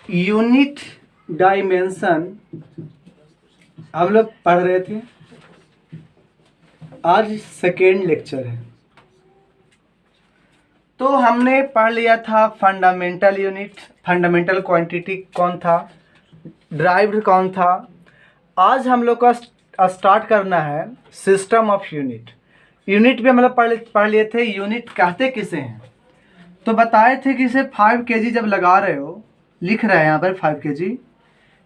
Unit dimension हम लोग पढ़ रहे थे। आज सेकेंड लेक्चर है। तो हमने पढ़ लिया था फंडामेंटल यूनिट, फंडामेंटल क्वांटिटी कौन था, ड्राइव्ड कौन था। आज हम लोग का स्टार्ट करना है सिस्टम ऑफ यूनिट। यूनिट भी हम लोग पढ़ लिए थे। यूनिट कहते किसे हैं, तो बताए थे कि इसे 5 kg जब लगा रहे हो, लिख रहे हैं यहाँ पर 5 kg,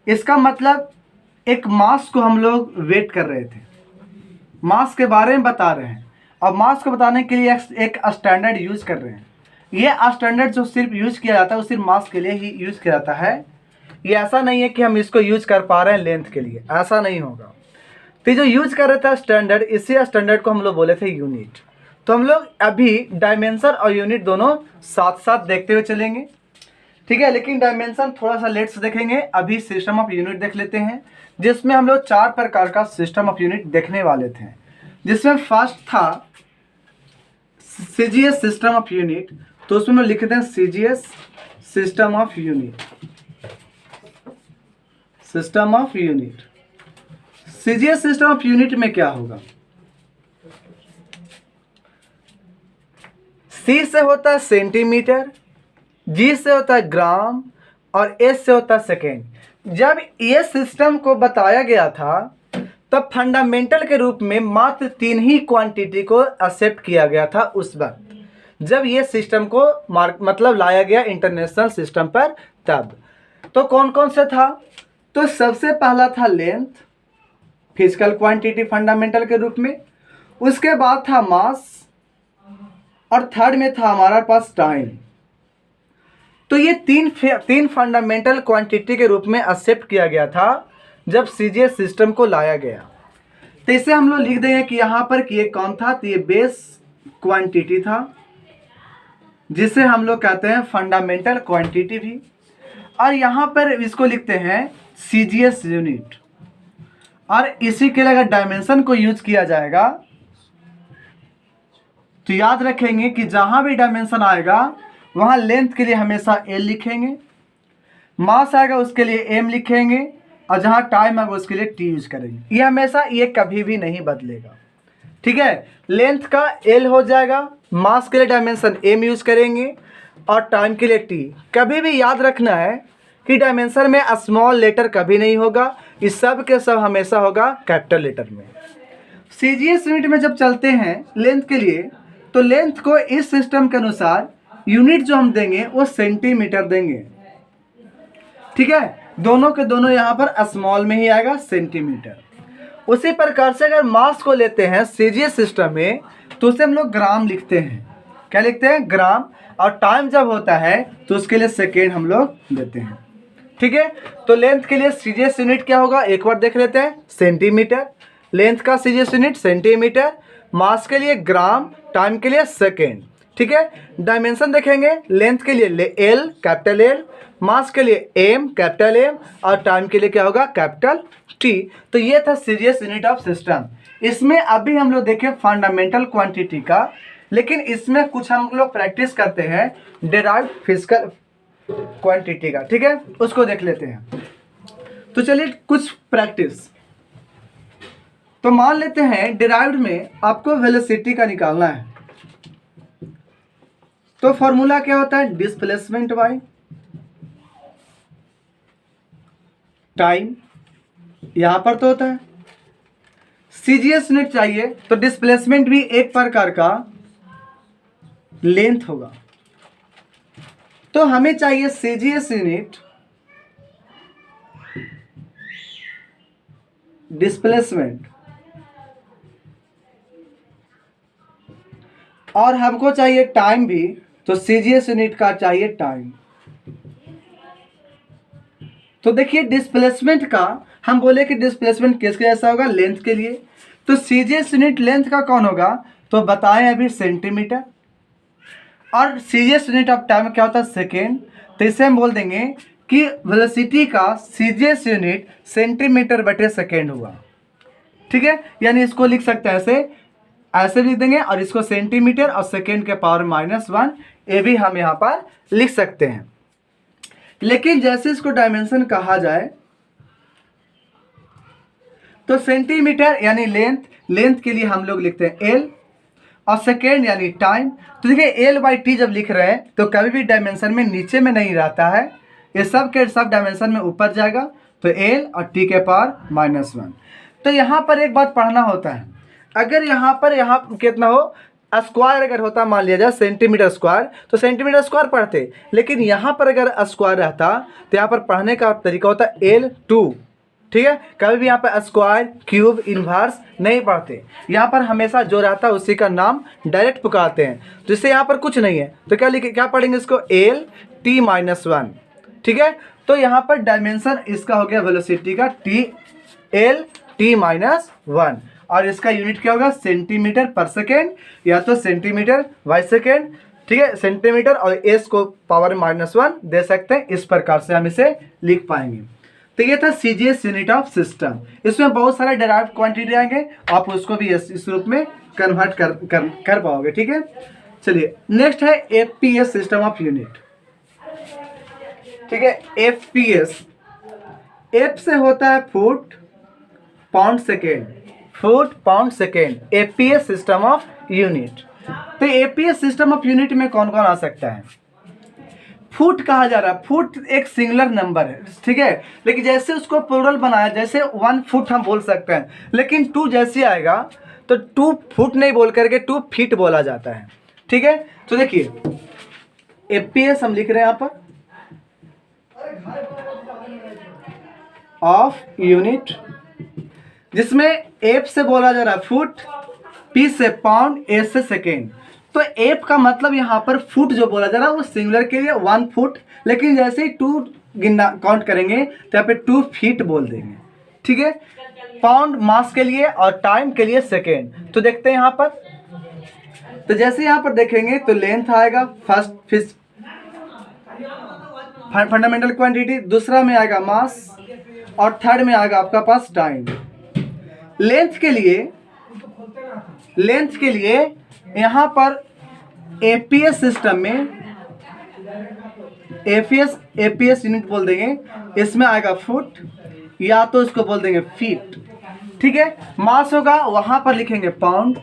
इसका मतलब एक मास को हम लोग वेट कर रहे थे, मास के बारे में बता रहे हैं। और मास को बताने के लिए एक स्टैंडर्ड यूज कर रहे हैं। ये स्टैंडर्ड जो सिर्फ यूज किया जाता है वो सिर्फ मास के लिए ही यूज किया जाता है। ये ऐसा नहीं है कि हम इसको यूज कर पा रहे हैं लेंथ के लिए, ऐसा नहीं होगा। तो जो यूज कर रहे थे स्टैंडर्ड, इसी स्टैंडर्ड को हम लोग बोले थे यूनिट। तो हम लोग अभी डायमेंशन और यूनिट दोनों साथ साथ देखते हुए चलेंगे, ठीक है। लेकिन डायमेंशन थोड़ा सा लेट से देखेंगे। अभी सिस्टम ऑफ यूनिट देख लेते हैं, जिसमें हम लोग 4 प्रकार का सिस्टम ऑफ यूनिट देखने वाले थे। जिसमें फर्स्ट था सीजीएस सिस्टम ऑफ यूनिट। तो उसमें हम लिखते हैं CGS system of unit, system of unit. CGS system of unit में क्या होगा, सी से होता है सेंटीमीटर, जी से होता है ग्राम और एस से होता है सेकेंड। जब ये सिस्टम को बताया गया था तब फंडामेंटल के रूप में मात्र 3 ही क्वांटिटी को एक्सेप्ट किया गया था उस वक्त, जब ये सिस्टम को मतलब लाया गया इंटरनेशनल सिस्टम पर। तब तो कौन कौन से था, तो सबसे पहला था लेंथ, फिजिकल क्वांटिटी फंडामेंटल के रूप में। उसके बाद था मास और थर्ड में था हमारा पास टाइम। तो ये तीन फंडामेंटल क्वांटिटी के रूप में एक्सेप्ट किया गया था जब सीजीएस सिस्टम को लाया गया। तो इसे हम लोग लिख देंगे कि यहाँ पर कि ये कौन था, तो ये बेस क्वांटिटी था, जिसे हम लोग कहते हैं फंडामेंटल क्वांटिटी भी। और यहाँ पर इसको लिखते हैं सीजीएस यूनिट। और इसी के लिए अगर डायमेंशन को यूज किया जाएगा तो याद रखेंगे कि जहां भी डायमेंशन आएगा वहां लेंथ के लिए हमेशा एल लिखेंगे, मास आएगा उसके लिए एम लिखेंगे, और जहां टाइम आएगा उसके लिए टी यूज करेंगे। ये हमेशा, ये कभी भी नहीं बदलेगा, ठीक है। लेंथ का एल हो जाएगा, मास के लिए डायमेंशन एम यूज करेंगे और टाइम के लिए टी। कभी भी याद रखना है कि डायमेंशन में स्मॉल लेटर कभी नहीं होगा, इस सब के सब हमेशा होगा कैपिटल लेटर में। सीजीएस यूनिट में जब चलते हैं लेंथ के लिए, तो लेंथ को इस सिस्टम के अनुसार यूनिट जो हम देंगे वो सेंटीमीटर देंगे, ठीक है। दोनों के दोनों यहाँ पर स्मॉल में ही आएगा, सेंटीमीटर। उसी प्रकार से अगर मास को लेते हैं सीजीएस सिस्टम में, तो उसे हम लोग ग्राम लिखते हैं। क्या लिखते हैं, ग्राम। और टाइम जब होता है तो उसके लिए सेकेंड हम लोग देते हैं, ठीक है। तो लेंथ के लिए सीजीएस यूनिट क्या होगा, एक बार देख लेते हैं, सेंटीमीटर। लेंथ का सीजीएस यूनिट सेंटीमीटर, मास के लिए ग्राम, टाइम के लिए सेकेंड, ठीक है। डायमेंशन देखेंगे, लेंथ के लिए एल कैपिटल एल, मास के लिए एम कैपिटल एम, और टाइम के लिए क्या होगा, कैपिटल टी। तो ये था सीजीएस यूनिट ऑफ सिस्टम। इसमें अभी हम लोग देखें फंडामेंटल क्वांटिटी का, लेकिन इसमें कुछ हम लोग प्रैक्टिस करते हैं डिराइव्ड फिजिकल क्वांटिटी का, ठीक है। उसको देख लेते हैं। तो चलिए कुछ प्रैक्टिस। तो मान लेते हैं डिराइव्ड में आपको वेलोसिटी का निकालना है। तो फॉर्मूला क्या होता है, डिस्प्लेसमेंट बाय टाइम, यहां पर तो होता है। सीजीएस यूनिट चाहिए तो डिस्प्लेसमेंट भी एक प्रकार का लेंथ होगा। तो हमें चाहिए सीजीएस यूनिट डिस्प्लेसमेंट, और हमको चाहिए टाइम भी, तो सीजीएस यूनिट का चाहिए टाइम। तो देखिए डिस्प्लेसमेंट का हम बोले कि डिस्प्लेसमेंट किसके जैसा होगा, लेंथ के लिए। तो सीजीएस यूनिट लेंथ का कौन होगा, तो बताएं अभी, सेंटीमीटर। और सीजीएस यूनिट ऑफ टाइम क्या होता है, सेकेंड। तो इसे हम बोल देंगे कि वेलोसिटी का सीजीएस यूनिट सेंटीमीटर बटे सेकेंड हुआ, ठीक है। यानी इसको लिख सकते हैं ऐसे लिख देंगे, और इसको सेंटीमीटर और सेकेंड के पावर -1, ये भी हम यहाँ पर लिख सकते हैं। लेकिन जैसे इसको डायमेंशन कहा जाए तो सेंटीमीटर यानी लेंथ के लिए हम लोग लिखते हैं एल, और सेकेंड यानी टाइम। तो देखिए एल बाई टी जब लिख रहे हैं तो कभी भी डायमेंशन में नीचे में नहीं रहता है, ये सब के सब डायमेंशन में ऊपर जाएगा, तो एल और टी के पावर -1। तो यहाँ पर एक बात पढ़ना होता है, अगर यहाँ कितना हो स्क्वायर अगर होता, मान लिया जाए सेंटीमीटर स्क्वायर, तो सेंटीमीटर स्क्वायर पढ़ते, लेकिन यहाँ पर अगर स्क्वायर रहता तो यहाँ पर पढ़ने का तरीका होता L2। ठीक है, कभी भी यहाँ पर स्क्वायर क्यूब इन्वर्स नहीं पढ़ते, यहाँ पर हमेशा जो रहता है उसी का नाम डायरेक्ट पुकारते हैं। जिससे यहाँ पर कुछ नहीं है तो क्या पढ़ेंगे इसको L_t-1। ठीक है, तो यहाँ पर डायमेंशन इसका हो गया वेलोसिटी का L_t-1, और इसका यूनिट क्या होगा सेंटीमीटर पर सेकेंड या तो सेंटीमीटर बाई सेकेंड। ठीक है, सेंटीमीटर और एस को पावर -1 दे सकते हैं, इस प्रकार से हम इसे लिख पाएंगे। तो ये था सीजीएस यूनिट ऑफ सिस्टम। इसमें बहुत सारे डेराइव्ड क्वांटिटी आएंगे, आप उसको भी इस रूप में कन्वर्ट कर पाओगे। ठीक है, चलिए नेक्स्ट है एफपीएस सिस्टम ऑफ यूनिट। ठीक है, एफपीएस, एफ से होता है foot pound second, foot pound second, FPS system of unit. तो एफपीएस सिस्टम ऑफ यूनिट में कौन कौन आ सकता है? फुट कहा जा रहा है, फुट एक सिंगुलर नंबर है। ठीक है, लेकिन जैसे उसको प्लूरल बनाया, जैसे 1 फुट हम बोल सकते हैं, लेकिन 2 जैसे आएगा तो 2 फुट नहीं बोल करके 2 फीट बोला जाता है। ठीक है, तो देखिए एफपीएस हम लिख रहे हैं यहाँ पर ऑफ यूनिट, जिसमें एफ से बोला जा रहा है फुट, पी से पाउंड, ए से सेकेंड। तो एफ का मतलब यहाँ पर फुट जो बोला जा रहा है वो सिंगुलर के लिए 1 फुट, लेकिन जैसे ही 2 गिनना काउंट करेंगे तो यहाँ पे 2 फीट बोल देंगे। ठीक है, पाउंड मास के लिए और टाइम के लिए सेकेंड। तो देखते हैं यहाँ पर, तो जैसे यहाँ पर देखेंगे तो लेंथ आएगा फर्स्ट फंडामेंटल क्वांटिटी, दूसरा में आएगा मास, और थर्ड में आएगा आपका पास टाइम। लेंथ के लिए यहाँ पर एपीएस सिस्टम में एपीएस यूनिट बोल देंगे, इसमें आएगा फुट या तो इसको बोल देंगे फीट। ठीक है, मास होगा वहाँ पर लिखेंगे पाउंड,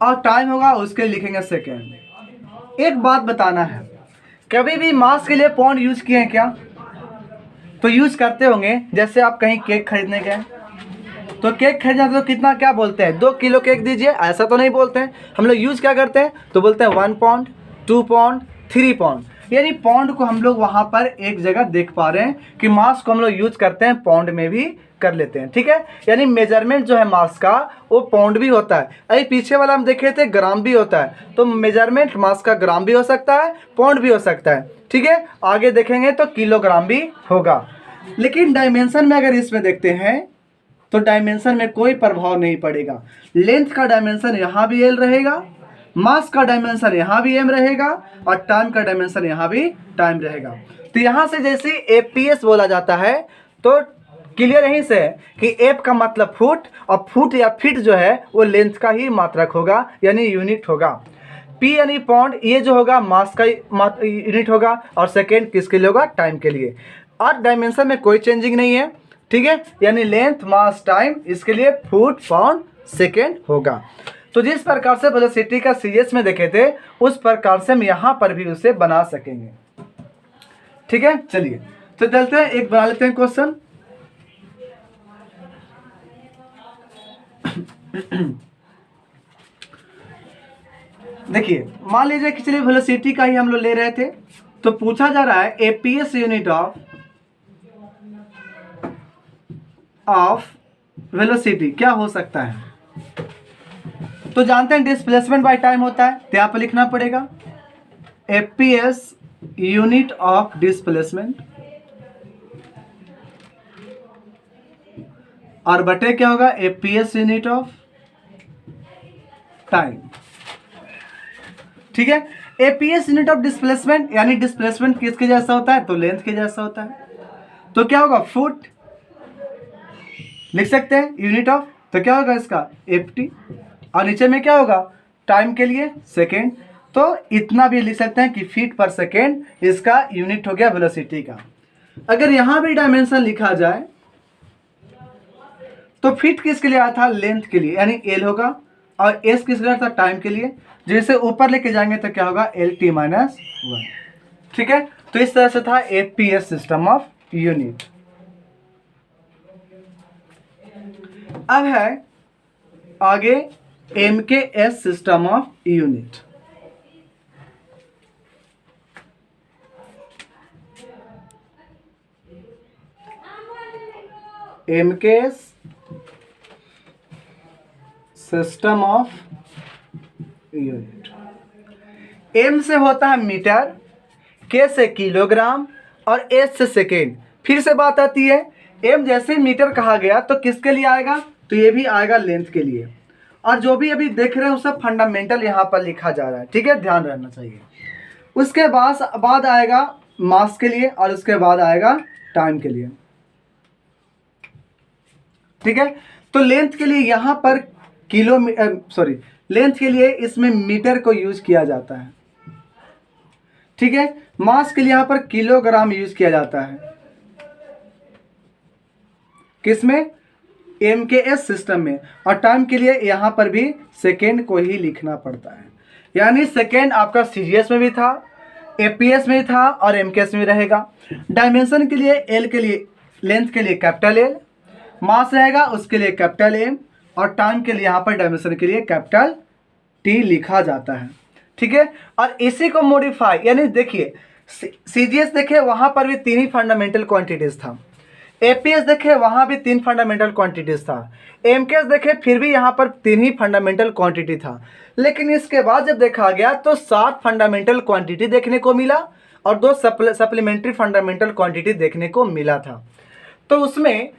और टाइम होगा उसके लिखेंगे सेकेंड। एक बात बताना है, कभी भी मास के लिए पाउंड यूज किए हैं क्या? तो यूज करते होंगे। जैसे आप कहीं केक खरीदने गए तो केक खरीदना तो कितना क्या बोलते हैं, 2 किलो केक दीजिए, ऐसा तो नहीं बोलते हैं। हम लोग यूज क्या करते हैं तो बोलते हैं 1 पाउंड, 2 पाउंड, 3 पाउंड। यानी पाउंड को हम लोग वहाँ पर एक जगह देख पा रहे हैं कि मास को हम लोग यूज करते हैं पाउंड में भी कर लेते हैं। ठीक है, यानी मेजरमेंट जो है मास का वो पाउंड भी होता है। अभी पीछे वाला हम देखे थे ग्राम भी होता है, तो मेजरमेंट मास का ग्राम भी हो सकता है, पाउंड भी हो सकता है। ठीक है, आगे देखेंगे तो किलोग्राम भी होगा। लेकिन डायमेंशन में अगर इसमें देखते हैं तो डायमेंशन में कोई प्रभाव नहीं पड़ेगा। लेंथ का डायमेंशन यहाँ भी एल रहेगा, मास का डायमेंशन यहाँ भी एम रहेगा, और टाइम का डायमेंशन यहाँ भी टाइम रहेगा। तो यहाँ से जैसे एफपीएस बोला जाता है तो क्लियर यहीं से है कि एफ का मतलब फुट, और फुट या फीट जो है वो लेंथ का ही मात्रक होगा, यानी यूनिट होगा। पी यानी पाउंड, ये जो होगा मास का यूनिट होगा, और सेकेंड किसके लिए होगा, टाइम के लिए। और डायमेंशन में कोई चेंजिंग नहीं है। ठीक है, यानी लेंथ मास टाइम इसके लिए फुट पाउंड सेकेंड होगा। तो जिस प्रकार से वेलोसिटी का सीरीज में देखे थे उस प्रकार से हम यहाँ पर भी उसे बना सकेंगे। ठीक है, चलिए तो चलते हैं, एक बना लेते हैं क्वेश्चन। देखिए मान लीजिए कि चलिए वेलोसिटी का ही हम लोग ले रहे थे, तो पूछा जा रहा है एपीएस यूनिट ऑफ वेलोसिटी क्या हो सकता है। तो जानते हैं डिस्प्लेसमेंट बाय टाइम होता है, तो यहाँ पर लिखना पड़ेगा एपीएस यूनिट ऑफ डिस्प्लेसमेंट, और बटे क्या होगा एपीएस यूनिट ऑफ टाइम। ठीक है, एपीएस यूनिट ऑफ डिस्प्लेसमेंट यानी डिस्प्लेसमेंट किसके जैसा होता है तो लेंथ के जैसा होता है। तो क्या होगा फुट लिख सकते हैं यूनिट ऑफ, तो क्या होगा इसका एफ टी, और नीचे में क्या होगा टाइम के लिए सेकेंड। तो इतना भी लिख सकते हैं कि फीट पर सेकेंड इसका यूनिट हो गया वेलोसिटी का। अगर यहाँ भी डायमेंशन लिखा जाए तो फीट किसके लिए आया था, लेंथ के लिए, यानी एल होगा, और एस किसके लिए था, टाइम के लिए। जैसे ऊपर लेके जाएंगे तो क्या होगा, एल टी माइनस 1। ठीक है, तो इस तरह से था एपीएस सिस्टम ऑफ यूनिट। अब है आगे MKS system of unit. MKS system of unit. M से होता है मीटर, के से किलोग्राम और एस से सेकेंड। फिर से बात आती है, एम जैसे मीटर कहा गया तो किसके लिए आएगा, तो ये भी आएगा लेंथ के लिए। और जो भी अभी देख रहे हैं सब फंडामेंटल यहाँ पर लिखा जा रहा है, ठीक है, ध्यान रहना चाहिए। उसके बाद आएगा मास के लिए और उसके बाद आएगा टाइम के लिए। ठीक है, तो लेंथ के लिए यहाँ पर लेंथ के लिए इसमें मीटर को यूज किया जाता है। ठीक है, मास के लिए यहाँ पर किलोग्राम यूज किया जाता है। किसमें, एमकेएस सिस्टम में। और टाइम के लिए यहाँ पर भी सेकेंड को ही लिखना पड़ता है, यानी सेकेंड आपका सीजीएस में भी था, एपीएस में था और एमकेएस में रहेगा। डायमेंशन के लिए एल के लिए, लेंथ के लिए कैपिटल एल, मास रहेगा उसके लिए कैपिटल एम, और टाइम के लिए यहाँ पर डायमेंशन के लिए कैपिटल टी लिखा जाता है। ठीक है, और इसी को मॉडिफाई, यानी देखिए सीजीएस देखे वहाँ पर भी 3 ही फंडामेंटल क्वांटिटीज था, एपीएस देखे वहाँ भी 3 फंडामेंटल क्वांटिटीज था, एमकेएस देखे फिर भी यहाँ पर 3 ही फंडामेंटल क्वांटिटी था। लेकिन इसके बाद जब देखा गया तो 7 फंडामेंटल क्वांटिटी देखने को मिला और 2 सप्लीमेंट्री फंडामेंटल क्वांटिटी देखने को मिला था। तो उसमें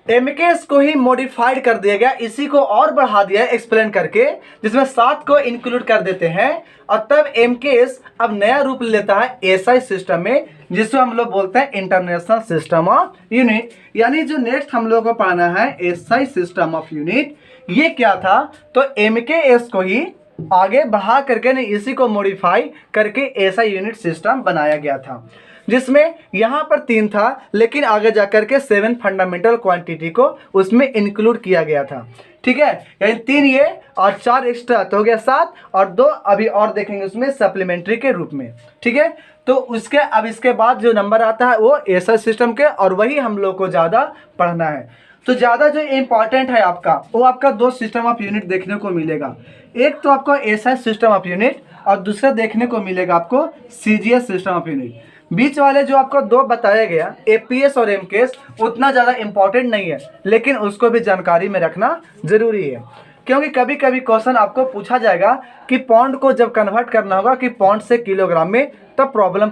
एमकेएस को ही मॉडिफाइड कर दिया गया, इसी को और बढ़ा दिया एक्सप्लेन करके, जिसमें 7 को इंक्लूड कर देते हैं और तब एमकेएस अब नया रूप लेता है एसआई सिस्टम में, जिसको हम लोग बोलते हैं इंटरनेशनल सिस्टम ऑफ यूनिट। यानी जो नेक्स्ट हम लोग को पढ़ना है एसआई सिस्टम ऑफ यूनिट, ये क्या था, तो एमकेएस को ही आगे बढ़ा करके नहीं, इसी को मॉडिफाई करके एसआई यूनिट सिस्टम बनाया गया था, जिसमें यहाँ पर 3 था लेकिन आगे जाकर के 7 फंडामेंटल क्वांटिटी को उसमें इंक्लूड किया गया था। ठीक है, यानी 3 ये और 4 एक्स्ट्रा तो हो गया 7, और 2 अभी और देखेंगे उसमें सप्लीमेंट्री के रूप में। ठीक है, तो उसके अब इसके बाद जो नंबर आता है वो एसआई सिस्टम के, और वही हम लोग को ज़्यादा पढ़ना है। तो ज़्यादा जो इम्पॉर्टेंट है आपका, वो आपका 2 सिस्टम ऑफ यूनिट देखने को मिलेगा। एक तो आपको एसआई सिस्टम ऑफ यूनिट और दूसरा देखने को मिलेगा आपको सीजीएस सिस्टम ऑफ यूनिट। बीच वाले जो आपको 2 बताया गया एपीएस और एमकेएस उतना ज़्यादा इंपॉर्टेंट नहीं है, लेकिन उसको भी जानकारी में रखना जरूरी है, क्योंकि कभी कभी क्वेश्चन आपको पूछा जाएगा कि पॉन्ड को जब कन्वर्ट करना होगा कि पॉन्ड से किलोग्राम में, तब प्रॉब्लम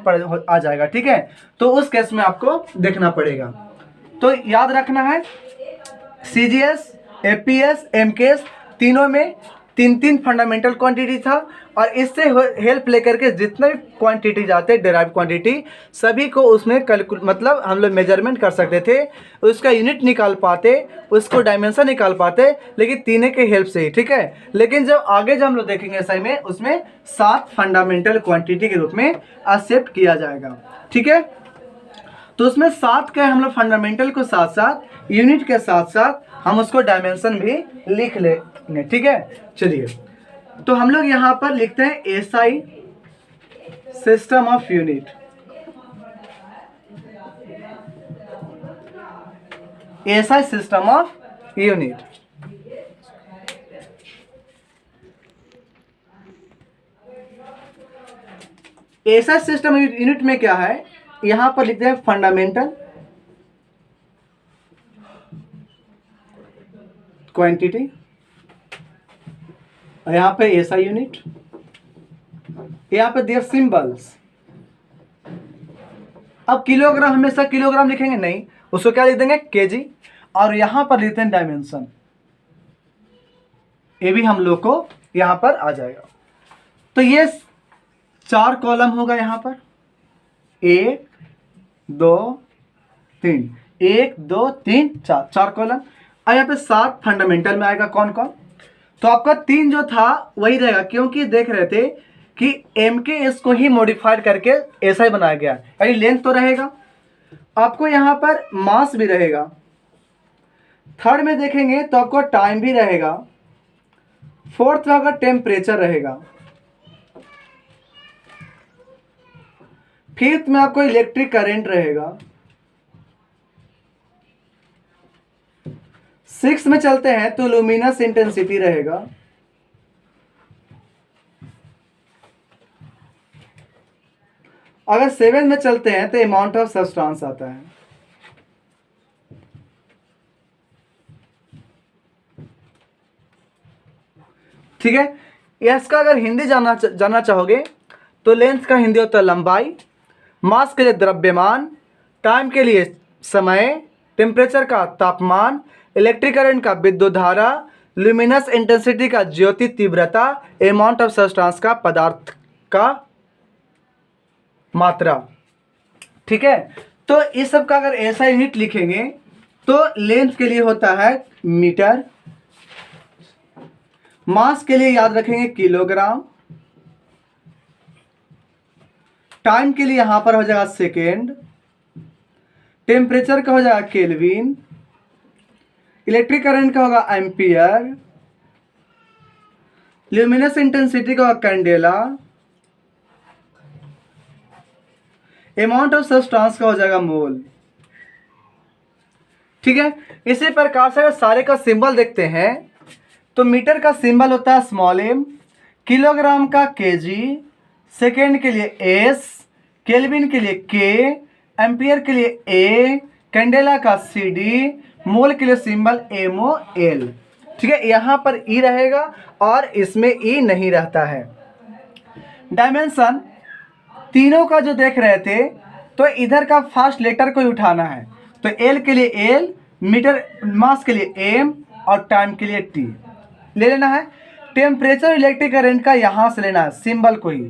आ जाएगा। ठीक है, तो उस केस में आपको देखना पड़ेगा। तो याद रखना है सीजीएस, एपीएस, एमकेएस तीनों में 3 फंडामेंटल क्वांटिटी था, और इससे हेल्प लेकर के जितने भी क्वांटिटी जाते हैं डेराइव क्वांटिटी, सभी को उसमें मतलब हम लोग मेजरमेंट कर सकते थे, उसका यूनिट निकाल पाते, उसको डायमेंशन निकाल पाते, लेकिन तीनों के हेल्प से ही। ठीक है, लेकिन जब आगे जब हम लोग देखेंगे सही में, उसमें 7 फंडामेंटल क्वांटिटी के रूप में एक्सेप्ट किया जाएगा। ठीक है, तो उसमें 7 के हम लोग फंडामेंटल को साथ साथ यूनिट के साथ साथ हम उसको डायमेंशन भी लिख लेंगे। ठीक है, चलिए तो हम लोग यहाँ पर लिखते हैं SI system of unit. SI system of unit, SI system unit में क्या है, यहां पर लिखते हैं फंडामेंटल क्वांटिटी, और यहाँ पे एसआई यूनिट, यहाँ पे दिया सिंबल्स। अब किलोग्राम हमेशा किलोग्राम लिखेंगे नहीं, उसको क्या लिख देंगे, केजी, और यहां पर लिखते हैं डायमेंशन। ये भी हम लोग को यहां पर आ जाएगा। तो ये 4 कॉलम होगा यहां पर, 1 2 3, 1 2 3 4 कॉलम। और यहाँ पे 7 फंडामेंटल में आएगा कौन कौन, तो आपका 3 जो था वही रहेगा, क्योंकि देख रहे थे कि एम के एस को ही मॉडिफाइड करके ऐसा ही बनाया गया, यानी लेंथ तो रहेगा, आपको यहाँ पर मास भी रहेगा, थर्ड में देखेंगे तो आपको टाइम भी रहेगा, फोर्थ में आपका टेम्परेचर रहेगा, फिफ्थ में आपको इलेक्ट्रिक करंट रहेगा, सिक्स में चलते हैं तो लुमिनस इंटेंसिटी रहेगा, अगर सेवन में चलते हैं तो अमाउंट ऑफ सब्सटेंस आता है। ठीक है, इसका अगर हिंदी जानना चाहोगे तो लेंथ का हिंदी होता है लंबाई, मास के लिए द्रव्यमान, टाइम के लिए समय, टेम्परेचर का तापमान, इलेक्ट्रिक करंट का विद्युत धारा, ल्यूमिनस इंटेंसिटी का ज्योति तीव्रता, अमाउंट ऑफ सब्सटेंस का पदार्थ का मात्रा। ठीक है, तो इस सब का अगर ऐसा यूनिट लिखेंगे तो लेंथ के लिए होता है मीटर, मास के लिए याद रखेंगे किलोग्राम, टाइम के लिए यहां पर हो जाएगा सेकेंड, टेम्परेचर का हो जाएगा केल्विन, इलेक्ट्रिक करंट का होगा एम्पियर, ल्यूमिनस इंटेंसिटी का होगा कैंडेला, अमाउंट ऑफ सब्सटेंस का हो जाएगा मोल। ठीक है, इसी प्रकार से अगर सारे का सिंबल देखते हैं तो मीटर का सिंबल होता है स्मॉल एम, किलोग्राम का केजी, सेकेंड के लिए एस, केल्विन के लिए के, एम्पियर के लिए ए, कैंडेला का सी डी, मोल के लिए सिंबल एमओ एल। ठीक है, यहाँ पर ई रहेगा और इसमें ई नहीं रहता है। डायमेंशन तीनों का जो देख रहे थे तो इधर का फर्स्ट लेटर को ही उठाना है, तो एल के लिए एल, मीटर मास के लिए एम और टाइम के लिए टी ले लेना है। टेम्परेचर इलेक्ट्रिक करंट का यहाँ से लेना है सिंबल को ही,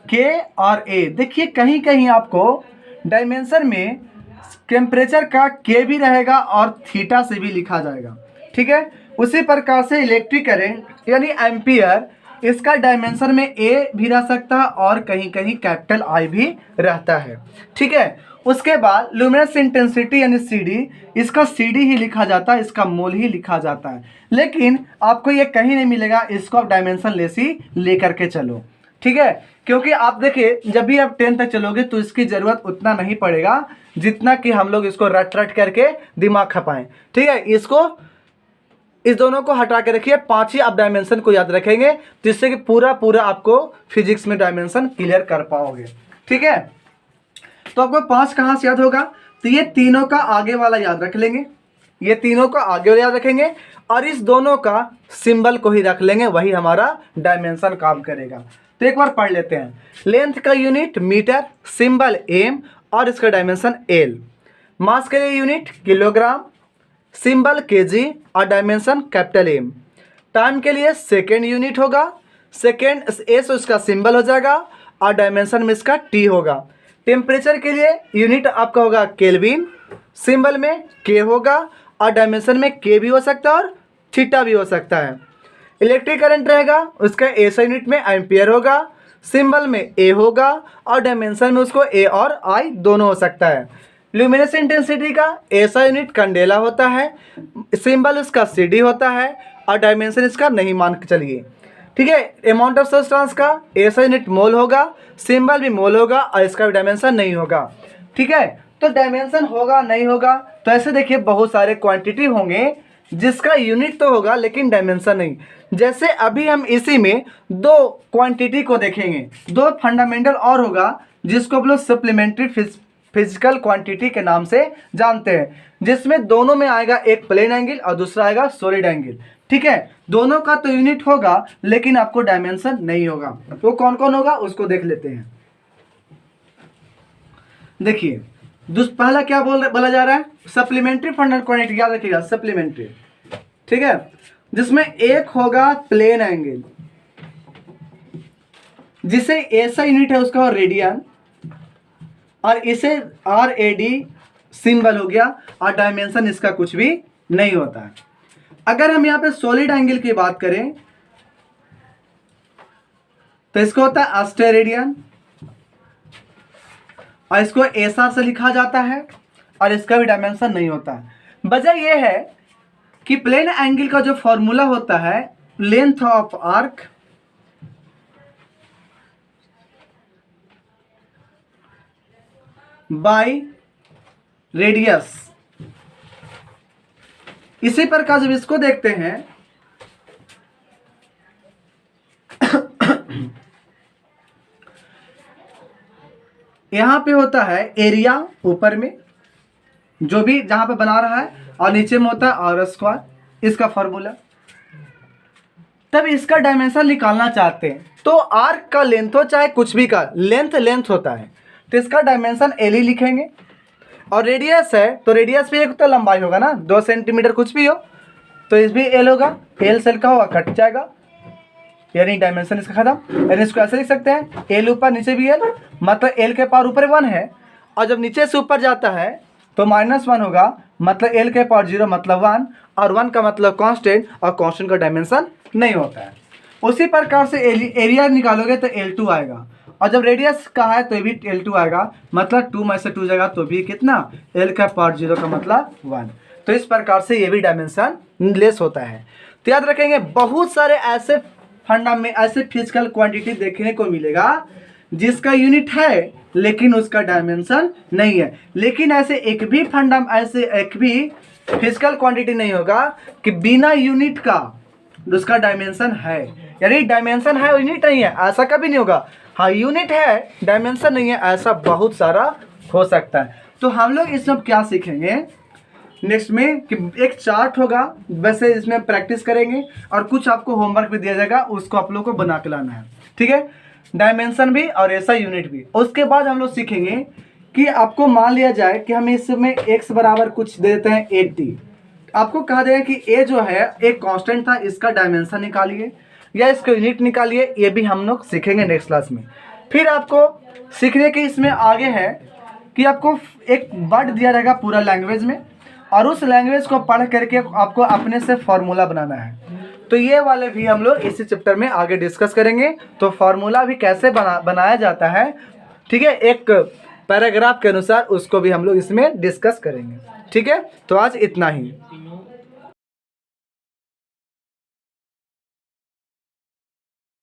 के और ए। देखिए कहीं कहीं आपको डायमेंशन में टेम्परेचर का के भी रहेगा और थीटा से भी लिखा जाएगा। ठीक है, उसी प्रकार से इलेक्ट्रिक करंट यानी एम्पियर, इसका डायमेंशन में ए भी रह सकता है और कहीं कहीं कैपिटल आई भी रहता है। ठीक है, उसके बाद ल्यूमिनस इंटेंसिटी यानी सी डी, इसका सी डी ही लिखा जाता है, इसका मोल ही लिखा जाता है, लेकिन आपको ये कहीं नहीं मिलेगा, इसको आप डायमेंशन लेस ही लेकर के चलो। ठीक है, क्योंकि आप देखिए जब भी आप 10 तक चलोगे तो इसकी ज़रूरत उतना नहीं पड़ेगा जितना कि हम लोग इसको रट रट करके दिमाग खपाएं। ठीक है, इसको इस दोनों को हटा के रखिए, 5 ही आप डायमेंशन को याद रखेंगे जिससे कि पूरा आपको फिजिक्स में डायमेंशन क्लियर कर पाओगे। ठीक है, तो आपको 5 कहाँ से याद होगा, तो ये तीनों का आगे वाला याद रख लेंगे, ये तीनों का आगे वाला याद रखेंगे और इस दोनों का सिंबल को ही रख लेंगे, वही हमारा डायमेंशन काम करेगा। तो एक बार पढ़ लेते हैं। लेंथ का यूनिट मीटर, सिंबल एम और इसका डायमेंशन एल। मास के लिए यूनिट किलोग्राम, सिंबल केजी और डायमेंशन कैपिटल एम। टाइम के लिए सेकेंड यूनिट होगा, सेकेंड एस उसका सिंबल हो जाएगा और डायमेंशन में इसका टी होगा। टेम्परेचर के लिए यूनिट आपका होगा केल्विन, सिंबल में के होगा और डायमेंशन में के भी हो सकता है और थीटा भी हो सकता है। इलेक्ट्रिक करंट रहेगा, उसका एस यूनिट में एम्पियर होगा, सिंबल में ए होगा और डायमेंशन में उसको ए और आई दोनों हो सकता है। ल्यूमिनस इंटेंसिटी का ऐसा यूनिट कैंडेला होता है, सिंबल उसका सी डी होता है और डायमेंशन इसका नहीं मान के चलिए। ठीक है, अमाउंट ऑफ सब्सटेंस का ऐसा यूनिट मोल होगा, सिंबल भी मोल होगा और इसका भी डायमेंशन नहीं होगा। ठीक है, तो डायमेंशन होगा नहीं होगा, तो ऐसे देखिए बहुत सारे क्वांटिटी होंगे जिसका यूनिट तो होगा लेकिन डायमेंशन नहीं। जैसे अभी हम इसी में 2 क्वांटिटी को देखेंगे, 2 फंडामेंटल और होगा जिसको हम लोग सप्लीमेंट्री फिजिकल क्वांटिटी के नाम से जानते हैं, जिसमें दोनों में आएगा एक प्लेन एंगल और दूसरा आएगा सॉलिड एंगल। ठीक है, दोनों का तो यूनिट होगा लेकिन आपको डायमेंशन नहीं होगा। तो कौन कौन होगा उसको देख लेते हैं। देखिए पहला क्या बोला जा रहा है, सप्लीमेंट्री फंडामेंटल क्वांटिटी, याद रखिएगा सप्लीमेंट्री। ठीक है, जिसमें एक होगा प्लेन एंगल, जिसे ऐसा यूनिट है उसका रेडियन और इसे आर ए डी सिंबल हो गया और डायमेंशन इसका कुछ भी नहीं होता है। अगर हम यहाँ पे सॉलिड एंगल की बात करें तो इसको होता है अस्टेरेडियन, और इसको एसआर से लिखा जाता है, और इसका भी डायमेंशन नहीं होता है। वजह यह है कि प्लेन एंगल का जो फॉर्मूला होता है, length of arc by radius. इसी प्रकार जब इसको देखते हैं यहां पे होता है एरिया ऊपर में जो भी जहां पे बना रहा है, और नीचे में होता है आर स्क्वायर, इसका फॉर्मूला। तब इसका डायमेंशन निकालना चाहते हैं तो आर्क का लेंथ हो चाहे कुछ भी का लेंथ होता है, तो इसका डायमेंशन एल ही लिखेंगे। और रेडियस है तो रेडियस भी एक तो लंबाई होगा ना, 2 सेंटीमीटर कुछ भी हो तो इस भी एल होगा, एल सेल का होगा कट जाएगा, यानी डायमेंशन इसका खत्म। यानी इसको ऐसे लिख सकते हैं, एल ऊपर नीचे भी एल, मतलब एल के पावर ऊपर 1 है, और जब नीचे से ऊपर जाता है तो -1 होगा, मतलब एल के पावर 0 मतलब 1, और 1 का मतलब कांस्टेंट, और कांस्टेंट का डायमेंशन नहीं होता है। उसी प्रकार से एरिया निकालोगे तो L2 आएगा, और जब रेडियस का है तो भी L2 आएगा, मतलब 2 में से 2 जाएगा तो भी कितना, एल का पावर 0 का मतलब 1। तो इस प्रकार से ये भी डायमेंशन लेस होता है। तो याद रखेंगे, बहुत सारे ऐसे ऐसे फिजिकल क्वांटिटी देखने को मिलेगा जिसका यूनिट है लेकिन उसका डायमेंशन नहीं है। लेकिन ऐसे एक भी फिजिकल क्वांटिटी नहीं होगा कि बिना यूनिट का उसका डायमेंशन है, यानी डायमेंशन है और यूनिट नहीं है, ऐसा कभी नहीं होगा। हाँ, यूनिट है डायमेंशन नहीं है, ऐसा बहुत सारा हो सकता है। तो हम लोग इसमें क्या सीखेंगे नेक्स्ट में कि एक चार्ट होगा, वैसे इसमें प्रैक्टिस करेंगे, और कुछ आपको होमवर्क भी दिया जाएगा, उसको आप लोग को बना के लाना है, ठीक है। डायमेंशन भी और ऐसा यूनिट भी। उसके बाद हम लोग सीखेंगे कि आपको मान लिया जाए कि हम इसमें x बराबर कुछ दे देते हैं 80, आपको कहा जाएगा कि a जो है एक कांस्टेंट था, इसका डायमेंशन निकालिए या इसका यूनिट निकालिए। ये भी हम लोग सीखेंगे नेक्स्ट क्लास में। फिर आपको सीखने के इसमें आगे है कि आपको एक वर्ड दिया जाएगा पूरा लैंग्वेज में, और उस लैंग्वेज को पढ़ करके आपको अपने से फॉर्मूला बनाना है। तो ये वाले भी हम लोग इसी चैप्टर में आगे डिस्कस करेंगे। तो फार्मूला भी कैसे बनाया जाता है, ठीक है, एक पैराग्राफ के अनुसार, उसको भी हम लोग इसमें डिस्कस करेंगे, ठीक है। तो आज इतना ही।